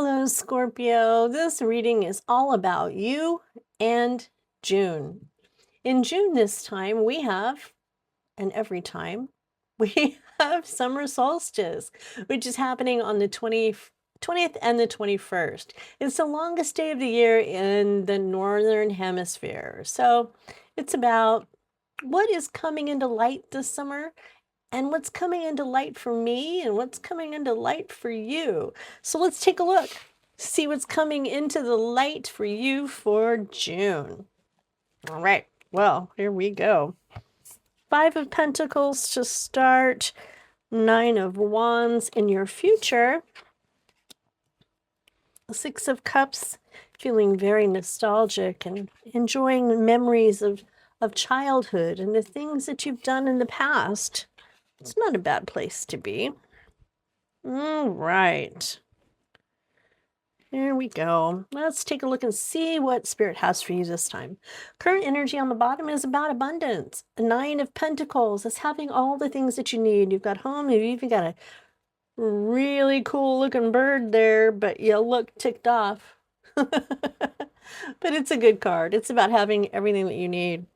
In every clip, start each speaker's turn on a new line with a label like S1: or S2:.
S1: Hello, Scorpio. This reading is all about you and June. In June this time, we have, and every time, we have Summer Solstice, which is happening on the 20th and the 21st. It's the longest day of the year in the Northern Hemisphere. So it's about what is coming into light this summer and what's coming into light for me and what's coming into light for you. So let's take a look, see what's coming into the light for you for June. All right, well, here we go. Five of Pentacles to start, Nine of Wands in your future, Six of Cups, feeling very nostalgic and enjoying memories of childhood and the things that you've done in the past. It's not a bad place to be. All right. There we go. Let's take a look and see what Spirit has for you this time. Current energy on the bottom is about abundance. A Nine of Pentacles is having all the things that you need. You've got home, you've even got a really cool looking bird there, but you look ticked off. But it's a good card. It's about having everything that you need.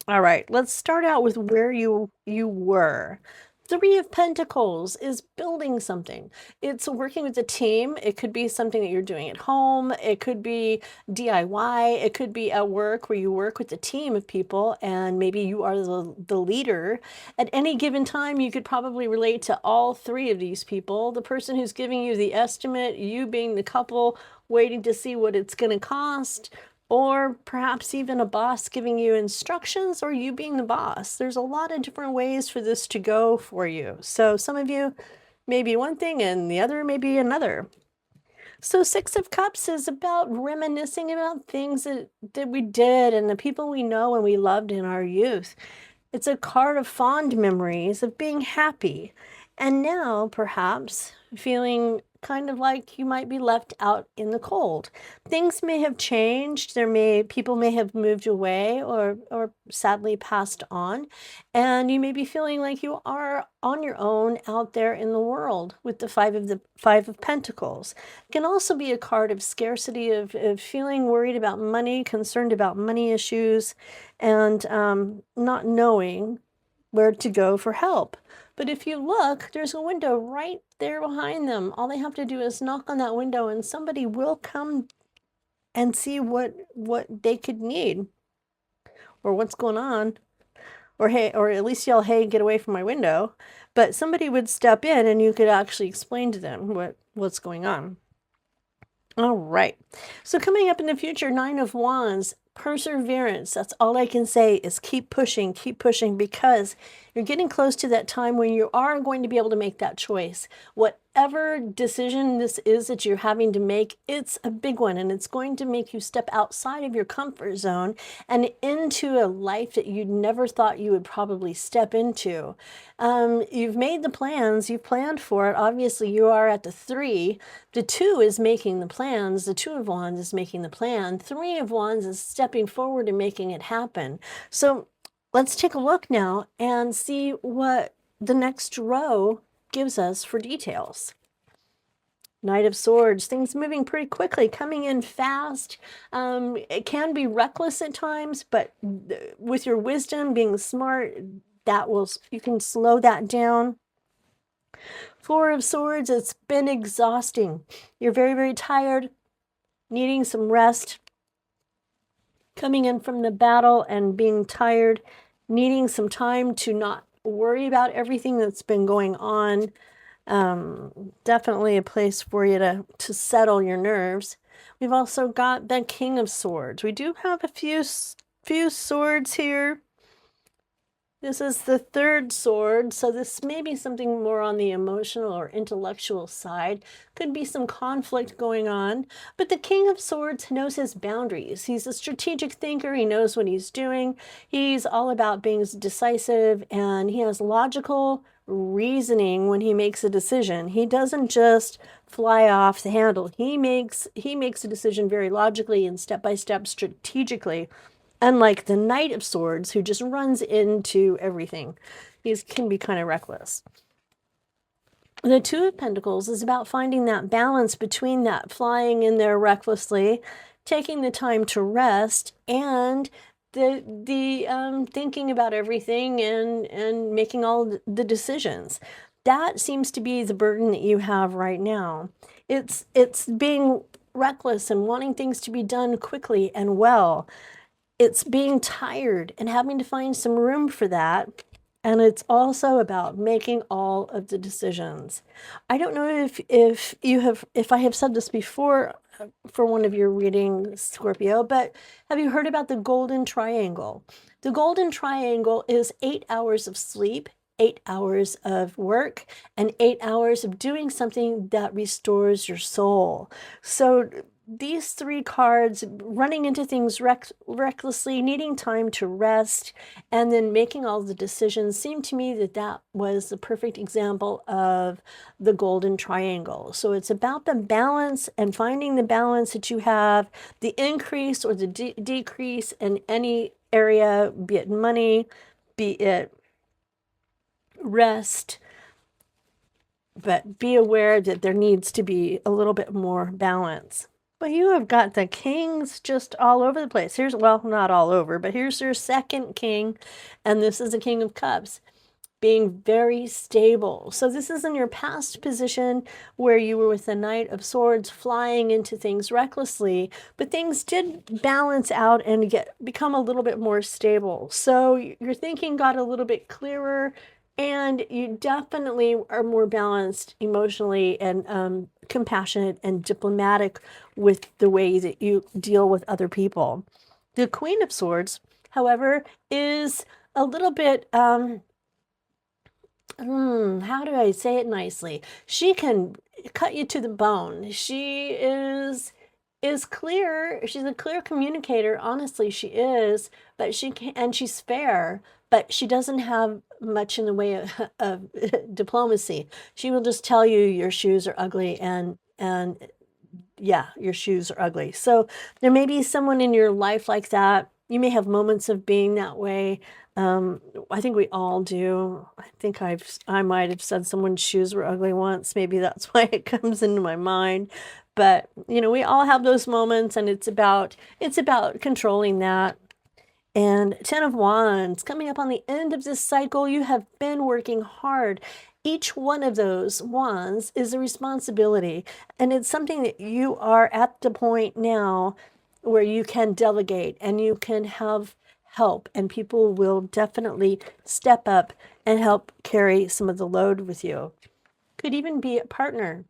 S1: All right, let's start out with where you were. Three of Pentacles is building something. It's working with a team. It could be something that you're doing at home. It could be DIY. It could be at work where you work with a team of people and maybe you are the leader. At any given time, you could probably relate to all three of these people. The person who's giving you the estimate, you being the couple waiting to see what it's going to cost, or perhaps even a boss giving you instructions, or you being the boss. There's a lot of different ways for this to go for you. So some of you may be one thing and the other may be another. So Six of Cups is about reminiscing about things that we did and the people we know and we loved in our youth. It's a card of fond memories of being happy. And now perhaps feeling kind of like you might be left out in the cold. Things may have changed. People may have moved away or sadly passed on, and you may be feeling like you are on your own out there in the world with the Five of Pentacles. It can also be a card of scarcity, of feeling worried about money, concerned about money issues, and not knowing where to go for help. But if you look, there's a window right there behind them. All they have to do is knock on that window and somebody will come and see what they could need or what's going on. Or hey, or at least yell, "Hey, get away from my window." But somebody would step in and you could actually explain to them what's going on. All right. So coming up in the future, Nine of Wands, perseverance. That's all I can say is keep pushing, because you're getting close to that time when you are going to be able to make that choice. Whatever decision this is that you're having to make, it's a big one, and it's going to make you step outside of your comfort zone and into a life that you never thought you would probably step into. You've made the plans, you've planned for it. Obviously, you are at the three. The two is making the plans. The Two of Wands is making the plan. Three of Wands is stepping forward and making it happen. So let's take a look now and see what the next row gives us for details. Knight of Swords, things moving pretty quickly, coming in fast. It can be reckless at times, but with your wisdom, being smart, you can slow that down. Four of Swords, it's been exhausting. You're very, very tired, needing some rest. Coming in from the battle and being tired, needing some time to not worry about everything that's been going on. Definitely a place for you to settle your nerves. We've also got the King of Swords. We do have a few swords here. This is the third sword, so this may be something more on the emotional or intellectual side. Could be some conflict going on, but the King of Swords knows his boundaries. He's a strategic thinker. He knows what he's doing. He's all about being decisive, and he has logical reasoning when he makes a decision. He doesn't just fly off the handle. He makes a decision very logically and step by step strategically. Unlike the Knight of Swords, who just runs into everything. He can be kind of reckless. The Two of Pentacles is about finding that balance between that flying in there recklessly, taking the time to rest, and the thinking about everything and making all the decisions. That seems to be the burden that you have right now. It's being reckless and wanting things to be done quickly and well. It's being tired and having to find some room for that. And it's also about making all of the decisions. I don't know if I have said this before for one of your readings, Scorpio, but have you heard about the golden triangle? The golden triangle is 8 hours of sleep, 8 hours of work, and 8 hours of doing something that restores your soul. So these three cards, running into things recklessly, needing time to rest, and then making all the decisions, seemed to me that that was the perfect example of the golden triangle. So it's about the balance and finding the balance that you have, the increase or the decrease in any area, be it money, be it rest, but be aware that there needs to be a little bit more balance. But you have got the kings just all over the place. Here's, well, not all over, but here's your second king, and this is the King of Cups, being very stable. So this is in your past position where you were with the Knight of Swords, flying into things recklessly, but things did balance out and become a little bit more stable. So your thinking got a little bit clearer, and you definitely are more balanced emotionally and compassionate and diplomatic with the way that you deal with other people. The Queen of Swords, however, is a little bit, how do I say it nicely? She can cut you to the bone. She is clear. She's a clear communicator. Honestly, she is, but she can, and she's fair, but she doesn't have much in the way of diplomacy. She will just tell you your shoes are ugly, and yeah, your shoes are ugly. So there may be someone in your life like that. You may have moments of being that way. I think we all do. I think I might have said someone's shoes were ugly once. Maybe that's why it comes into my mind. But you know, we all have those moments, and it's about controlling that. And Ten of Wands, coming up on the end of this cycle, you have been working hard. Each one of those wands is a responsibility, and it's something that you are at the point now where you can delegate and you can have help, and people will definitely step up and help carry some of the load with you. Could even be a partner.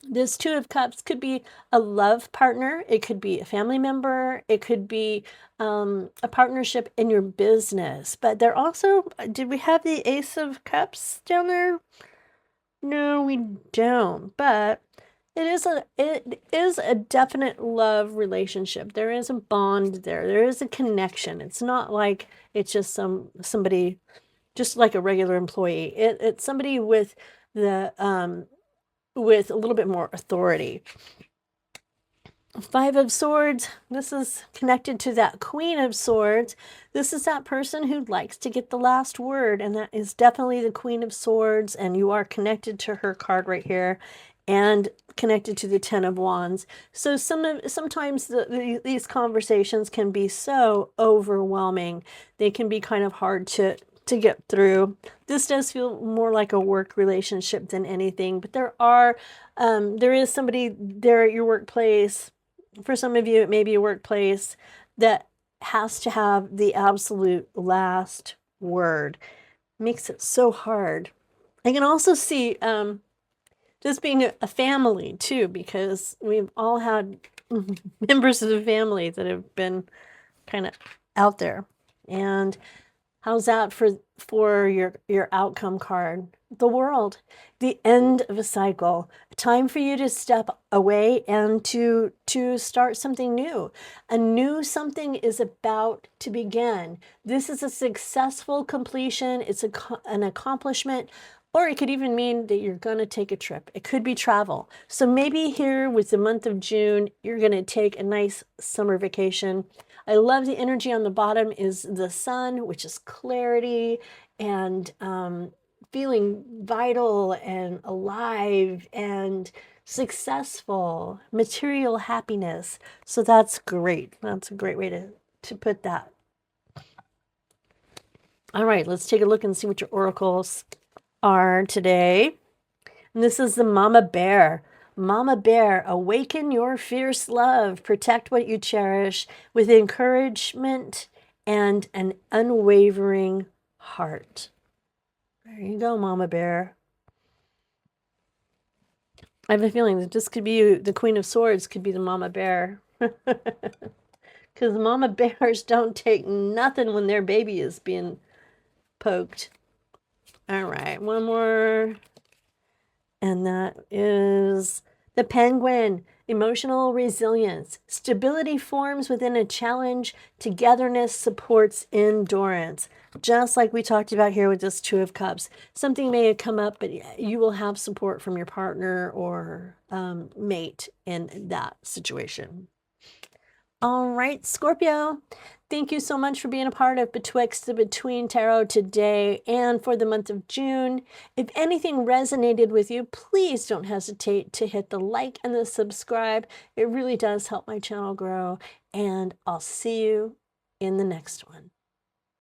S1: This Two of Cups could be a love partner. It could be a family member. It could be a partnership in your business. But there also, did we have the Ace of Cups down there? No, we don't. But it is a definite love relationship. There is a bond there. There is a connection. It's not like it's just somebody, just like a regular employee. It's somebody with the with a little bit more authority. Five of Swords, this is connected to that Queen of Swords. This is that person who likes to get the last word, and that is definitely the Queen of Swords, and you are connected to her card right here and connected to the Ten of Wands. So sometimes these conversations can be so overwhelming. They can be kind of hard to get through. This does feel more like a work relationship than anything, but there is somebody there at your workplace. For some of you, it may be a workplace that has to have the absolute last word. Makes it so hard. I can also see just being a family too, because we've all had members of the family that have been kind of out there. And how's that for your outcome card? The World, the end of a cycle. Time for you to step away and to start something new. A new something is about to begin. This is a successful completion. It's an accomplishment. Or it could even mean that you're going to take a trip. It could be travel. So maybe here with the month of June, you're going to take a nice summer vacation. I love the energy on the bottom is the sun, which is clarity and feeling vital and alive and successful, material happiness. So that's great. That's a great way to put that. All right, let's take a look and see what your oracles are today. And this is the Mama Bear. Mama Bear, awaken your fierce love. Protect what you cherish with encouragement and an unwavering heart. There you go, Mama Bear. I have a feeling that this could be you. The Queen of Swords could be the Mama Bear. Because Mama Bears don't take nothing when their baby is being poked. All right, one more. And that is the Penguin. Emotional resilience. Stability forms within a challenge. Togetherness supports endurance. Just like we talked about here with this Two of Cups. Something may have come up, but you will have support from your partner or mate in that situation. All right, Scorpio, thank you so much for being a part of Betwixt the Between Tarot today and for the month of June. If anything resonated with you, please don't hesitate to hit the like and the subscribe. It really does help my channel grow, and I'll see you in the next one.